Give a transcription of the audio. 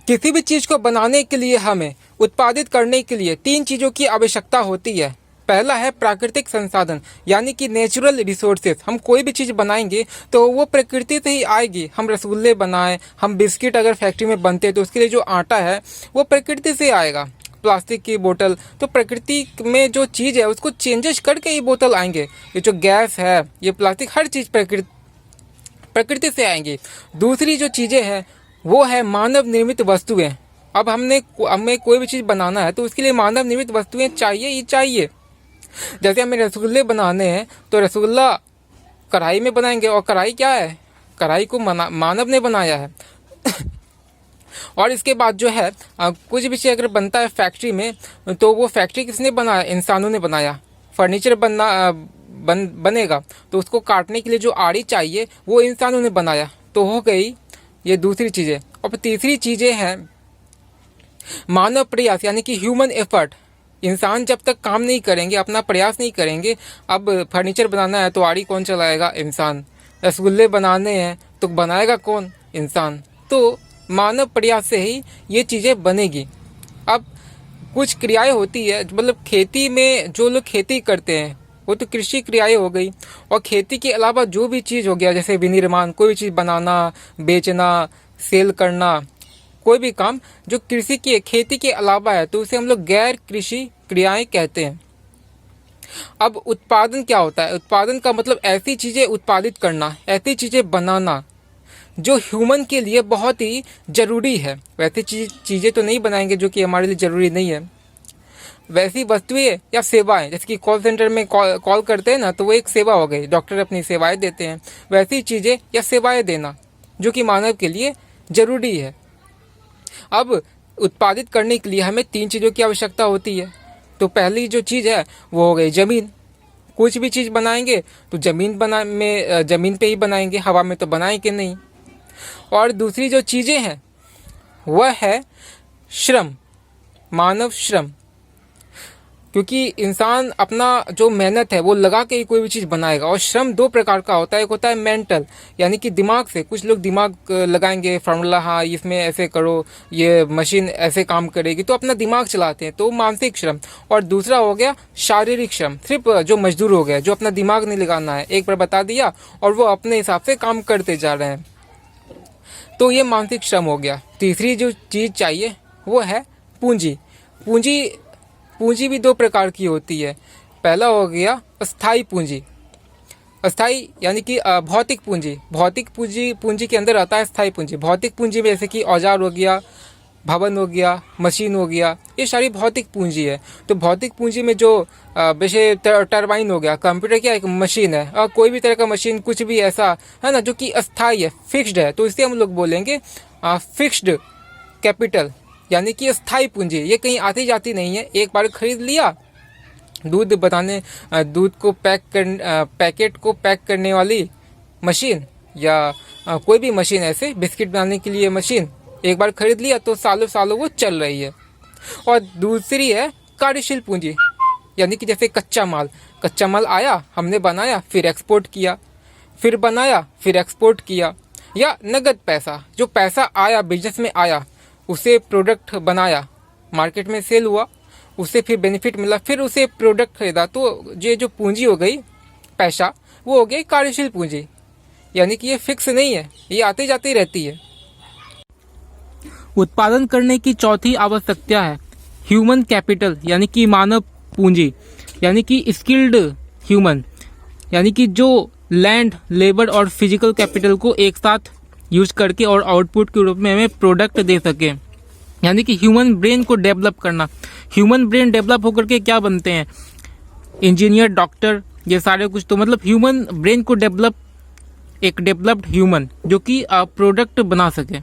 किसी भी चीज़ को बनाने के लिए हमें उत्पादित करने के लिए तीन चीज़ों की आवश्यकता होती है। पहला है प्राकृतिक संसाधन, यानी कि नेचुरल रिसोर्सेज। हम कोई भी चीज़ बनाएंगे तो वो प्रकृति से ही आएगी। हम रसगुल्ले बनाएं, हम बिस्किट अगर फैक्ट्री में बनते हैं तो उसके लिए जो आटा है वो प्रकृति से आएगा। प्लास्टिक की बोतल, तो प्रकृति में जो चीज़ है उसको चेंजेस करके ये बोतल आएंगे। ये जो गैस है, ये प्लास्टिक, हर चीज़ प्रकृति से आएंगी। दूसरी जो चीज़ें हैं वो है मानव निर्मित वस्तुएं। अब हमें कोई भी चीज़ बनाना है तो उसके लिए मानव निर्मित वस्तुएं चाहिए ही चाहिए। जैसे हमें रसगुल्ले बनाने हैं तो रसगुल्ला कढ़ाई में बनाएंगे, और कढ़ाई क्या है, कढ़ाई को मानव ने बनाया है। और इसके बाद जो है कुछ भी चीज़ अगर बनता है फैक्ट्री में तो वो फैक्ट्री किसने बनाया, इंसानों ने बनाया। फर्नीचर बनेगा तो उसको काटने के लिए जो आरी चाहिए वो इंसानों ने बनाया। तो हो गई ये दूसरी चीज़ें। और तीसरी चीज़ें हैं मानव प्रयास, यानी कि ह्यूमन एफर्ट। इंसान जब तक काम नहीं करेंगे, अपना प्रयास नहीं करेंगे, अब फर्नीचर बनाना है तो आरी कौन चलाएगा, इंसान। रसगुल्ले बनाने हैं तो बनाएगा कौन, इंसान। तो मानव प्रयास से ही ये चीज़ें बनेगी। अब कुछ क्रियाएं होती है, मतलब खेती में जो लोग खेती करते हैं वो तो कृषि क्रियाएं हो गई। और खेती के अलावा जो भी चीज़ हो गया, जैसे विनिर्माण, कोई भी चीज़ बनाना, बेचना, सेल करना, कोई भी काम जो कृषि की खेती के अलावा है तो उसे हम लोग गैर कृषि क्रियाएं कहते हैं। अब उत्पादन क्या होता है, उत्पादन का मतलब ऐसी चीज़ें उत्पादित करना, ऐसी चीज़ें बनाना जो ह्यूमन के लिए बहुत ही ज़रूरी है। वैसी चीज़ें तो नहीं बनाएंगे जो कि हमारे लिए ज़रूरी नहीं है। वैसी वस्तुएं या सेवाएं, जैसे कि कॉल सेंटर में कॉल करते हैं ना, तो वो एक सेवा हो गई, डॉक्टर अपनी सेवाएं देते हैं। वैसी चीज़ें या सेवाएं देना जो कि मानव के लिए ज़रूरी है। अब उत्पादित करने के लिए हमें तीन चीज़ों की आवश्यकता होती है। तो पहली जो चीज़ है वो हो गई ज़मीन। कुछ भी चीज़ बनाएंगे तो ज़मीन पे ही बनाएंगे, हवा में तो बनाएंगे नहीं। और दूसरी जो चीज़ें हैं वह है श्रम, मानव श्रम। क्योंकि इंसान अपना जो मेहनत है वो लगा के ही कोई भी चीज़ बनाएगा। और श्रम दो प्रकार का होता है, एक होता है मेंटल, यानी कि दिमाग से। कुछ लोग दिमाग लगाएंगे, फार्मूला, हाँ इसमें ऐसे करो, ये मशीन ऐसे काम करेगी, तो अपना दिमाग चलाते हैं, तो मानसिक श्रम। और दूसरा हो गया शारीरिक श्रम, सिर्फ जो मजदूर हो गया, जो अपना दिमाग नहीं लगाना है, एक बार बता दिया और वो अपने हिसाब से काम करते जा रहे हैं, तो ये मानसिक श्रम हो गया। तीसरी जो चीज़ चाहिए वो है पूंजी। पूंजी भी दो प्रकार की होती है। पहला हो गया अस्थाई पूंजी। अस्थाई यानी कि भौतिक पूंजी। भौतिक पूंजी के अंदर आता है स्थायी पूंजी। भौतिक पूंजी में जैसे कि औजार हो गया, भवन हो गया, मशीन हो गया, ये सारी भौतिक पूंजी है। तो भौतिक पूंजी में जो जैसे टरबाइन हो गया, कंप्यूटर क्या एक मशीन है, और कोई भी तरह का मशीन, कुछ भी ऐसा है ना जो कि अस्थाई है, फिक्स्ड है, तो इसे हम लोग बोलेंगे फिक्स्ड कैपिटल, यानी कि अस्थाई पूंजी। ये कहीं आती जाती नहीं है। एक बार खरीद लिया, दूध को पैकेट को पैक करने वाली मशीन, या कोई भी मशीन, ऐसे बिस्किट बनाने के लिए मशीन, एक बार खरीद लिया तो सालों सालों वो चल रही है। और दूसरी है कार्यशील पूंजी, यानी कि जैसे कच्चा माल आया, हमने बनाया, फिर एक्सपोर्ट किया, फिर बनाया, फिर एक्सपोर्ट किया। या नगद पैसा, जो पैसा आया, बिजनेस में आया, उसे प्रोडक्ट बनाया, मार्केट में सेल हुआ, उससे फिर बेनिफिट मिला, फिर उसे प्रोडक्ट खरीदा, तो ये जो पूंजी हो गई, पैसा, वो हो गई कार्यशील पूंजी। यानी कि ये फिक्स नहीं है, ये आती जाती रहती है। उत्पादन करने की चौथी आवश्यकता है ह्यूमन कैपिटल, यानी कि मानव पूंजी, यानी कि स्किल्ड ह्यूमन, यानी कि जो लैंड, लेबर और फिजिकल कैपिटल को एक साथ यूज करके और आउटपुट के रूप में हमें प्रोडक्ट दे सके। यानी कि ह्यूमन ब्रेन को डेवलप करना। ह्यूमन ब्रेन डेवलप होकर के क्या बनते हैं, इंजीनियर, डॉक्टर, ये सारे कुछ। तो मतलब ह्यूमन ब्रेन को डेवलप्ड ह्यूमन जो कि प्रोडक्ट बना सके।